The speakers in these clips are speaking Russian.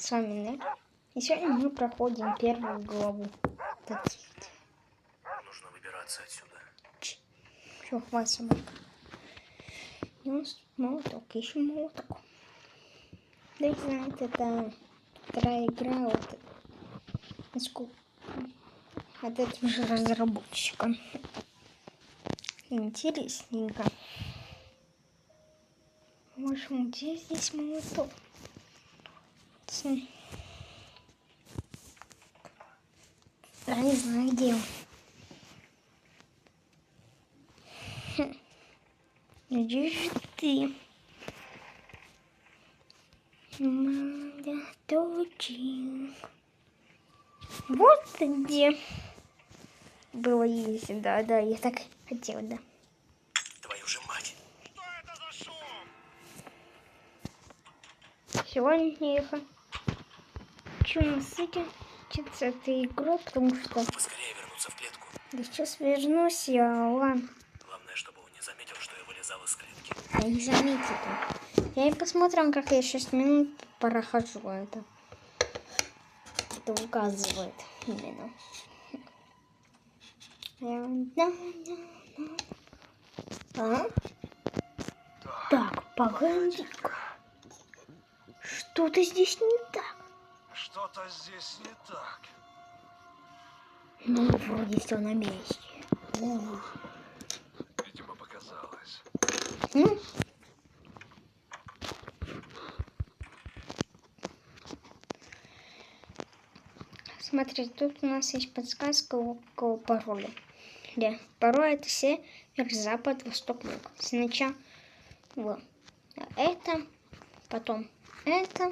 С вами Нек. И сегодня мы проходим первую главу. Нужно выбираться отсюда. Все, хватит собака. И у нас молоток, ищем молоток. Да, знаете, это вторая игра от этим же разработчиком. Интересненько. В общем, где здесь молоток? Я не знаю, где он. Где же ты? Молоточек. Вот ты где. Было есть, да, я так хотела, да. Твою же мать! Что это за шум? Сегодня я хочу насытиться этой игрой, потому что... Поскорее вернуться в клетку. Да сейчас вернусь я, ладно. Главное, чтобы он не заметил, что я вылезал из клетки. Я не заметил. Я и посмотрим, как я 6 минут прохожу это. Это указывает именно. А? Так, погоди-ка. Что-то здесь не так. Что-то здесь не так. Ну, вроде все на месте. Видимо, показалось. Смотри, тут у нас есть подсказка около пароля. Да, пароль это север, запад, восток, юг. Сначала это, потом это,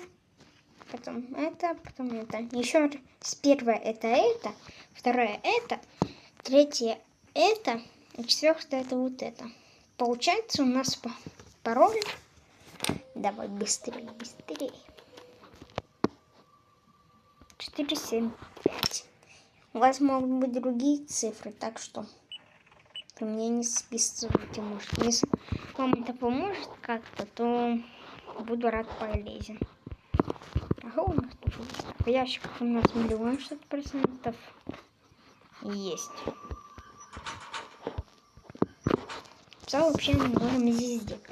потом это, потом это. Еще раз, первое это, второе это, третье это, и четвертое это вот это. Получается у нас пароль. Давай быстрее. 4, 7, 5. У вас могут быть другие цифры, так что вы мне не списывайте, может. Если вам это поможет как-то, то буду рад полезен. Ага, у нас тут в ящиках у нас миллион что-то процентов есть. Все вообще мы можем здесь сделать.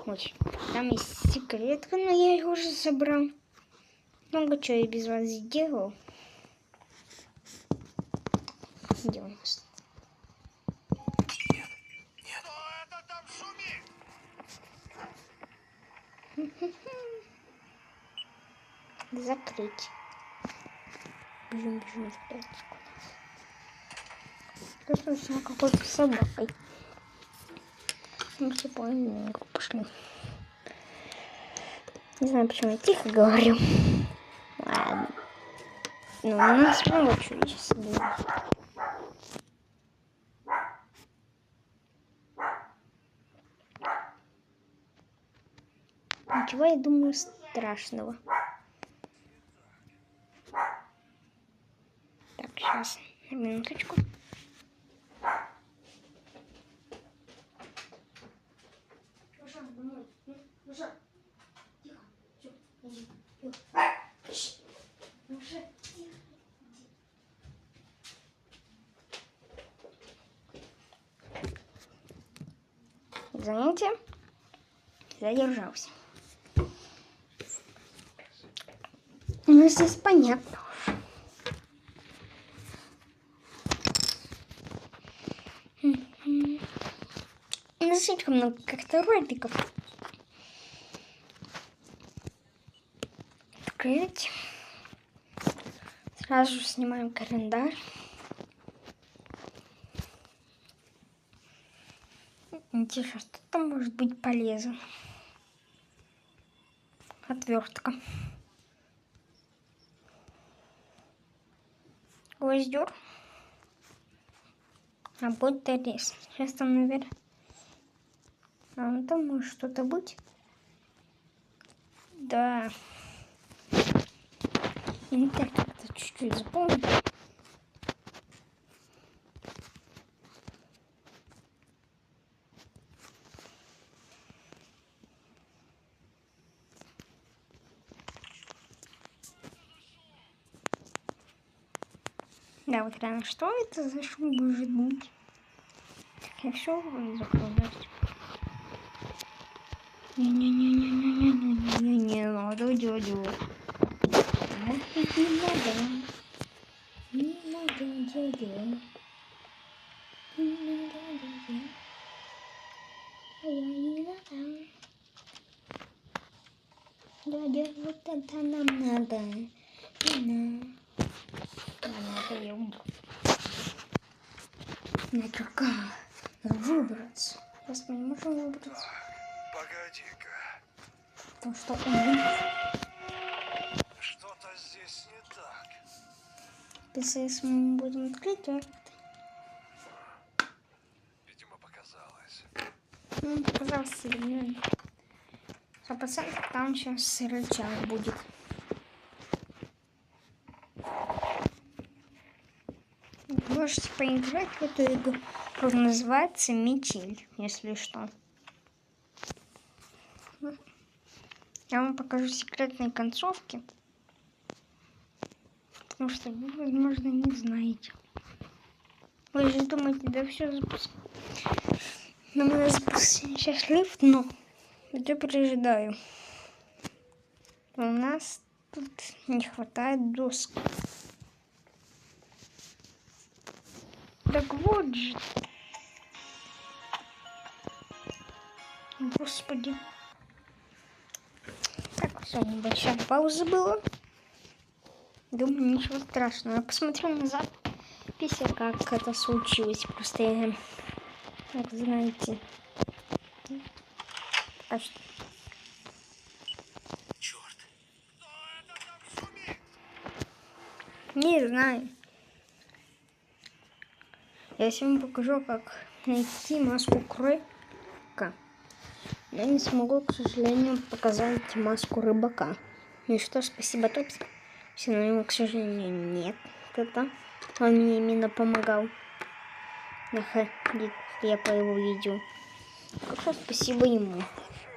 Очень. Там есть секретка, но я ее уже собрал. Много чего я без вас сделал. Где у нас? Нет. Что это там шумит? Закрыть. Бежим в клетку. Просто с какой-то собакой. Мы все полненько пошли. Не знаю, почему я тихо говорю. Ладно. Ну, у нас много чего сейчас было. Ничего, я думаю, страшного. Так, сейчас, на минуточку. Извините, задержался. Ну, здесь понятно уже. Ну, слишком много как-то роликов. Открыть. Сразу же снимаем календарь. Интересно, что там может быть полезно? Отвертка. Гвоздер. Работа лес. Сейчас там, наверное... А, там может что-то быть. Да. И так как-то чуть-чуть запомнил. Да, вот реально, что это за шум может быть? Так, я все закрывать. Не надо, дядю. Не надо. Не надо, дядя. Не надо, дядя. Не надо. Дядя, вот это нам надо. Не надо. Ладно, это я умру. Надо выбраться. Сейчас мы не можем выбраться. Погоди-ка. Потому что он вылез. Что-то здесь не так. Если мы будем открыть, то Видимо, показалось. ну, показалось сильнее. 100% там сейчас рычаг будет. Можете поиграть в эту игру. Называется Метель, если что. Я вам покажу секретные концовки. Потому что вы, возможно, не знаете. Вы же думаете, да все запускаю. Нам надо запустить сейчас лифт, но я предупреждаю. У нас тут не хватает досок. Так вот же. Господи. Так, все, небольшая пауза была. Думаю, ничего страшного. Я посмотрю назад, песня, как это случилось. Просто я, как знаете, а что? Черт. Кто это там шумит? Не знаю. Я сегодня покажу, как найти маску кролика. Но не смогу, к сожалению, показать маску рыбака. Ну и что, спасибо Топсу. Но ему, к сожалению, нет. Это он мне именно помогал находить я по его видео. Так что спасибо ему.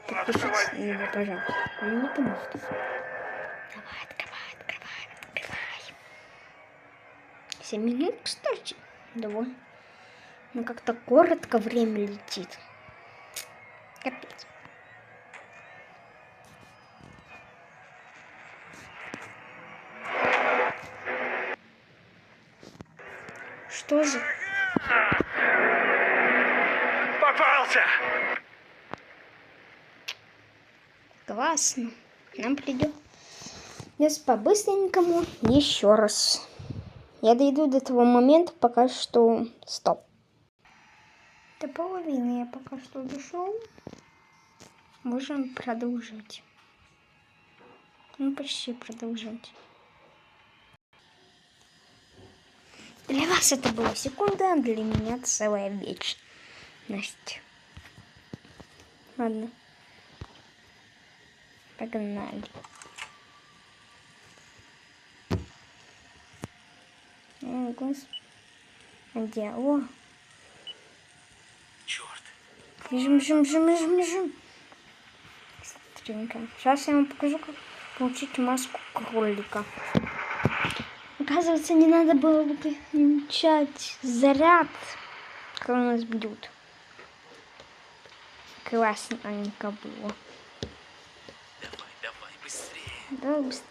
Подпишитесь на него, пожалуйста. Он мне поможет. Давай, открывай. 7 минут, кстати. Довольно. Но как-то коротко время летит. Капец. Что же? Попался! Классно. Нам придет по-быстренькому еще раз. Я дойду до того момента, пока что стоп. До половины я пока что дошел. Можем продолжить. Ну, почти продолжать. Для вас это была секунда, а для меня целая вечность. Ладно. Погнали. О, господи. О. Черт. Бежим. Быстренько. Сейчас я вам покажу, как получить маску кролика. Оказывается, не надо было выключать заряд, когда у нас бьют. Классненько было. Давай, быстрее. Да, быстро.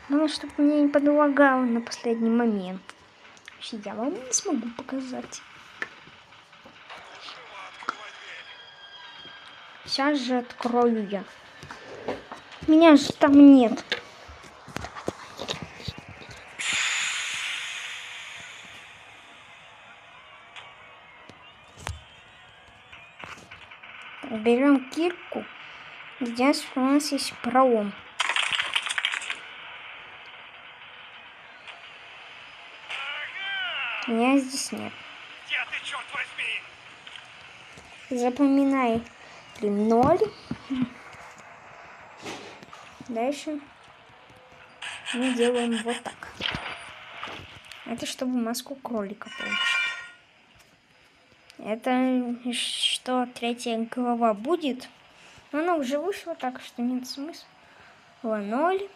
Главное, чтобы мне не подлагало на последний момент. Вообще, я вам не смогу показать. Сейчас же открою я. Меня же там нет. Берем кирку. Здесь у нас есть пролом. Меня здесь нет. Где ты, черт возьми? Запоминай 0. Дальше мы делаем вот так. Это чтобы маску кролика получить. Это что третья голова будет. Но она уже вышла, так что нет смысла. 0,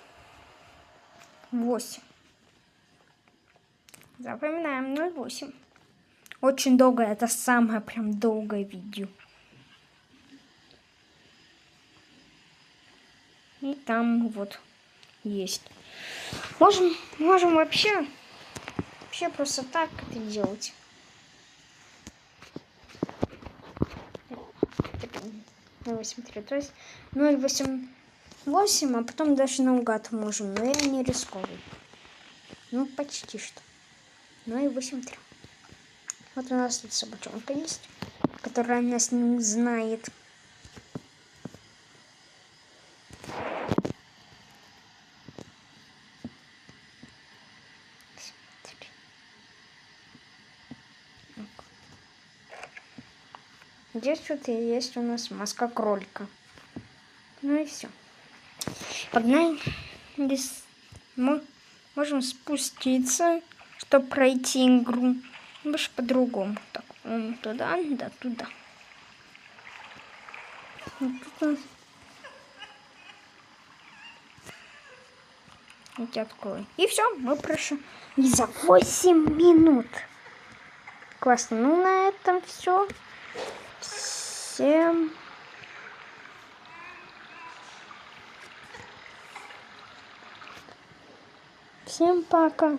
8. Запоминаем 0,8. Очень долгое, это самое прям долгое видео. И там вот есть. Можем вообще просто так это делать. 0,83, то есть 0,88, а потом даже наугад можем, но я не рисковый. Ну, почти что. 0,83. Вот у нас тут собачонка есть, которая нас не знает. Здесь вот и есть у нас маска кролика. Ну и все. Погнали. Здесь мы можем спуститься, чтобы пройти игру. Больше по-другому. Так, туда, да, туда. Вот тут у нас... Я тебя открою. И все, мы прошли. И за 8 минут. Классно. Ну, на этом все. Всем пока.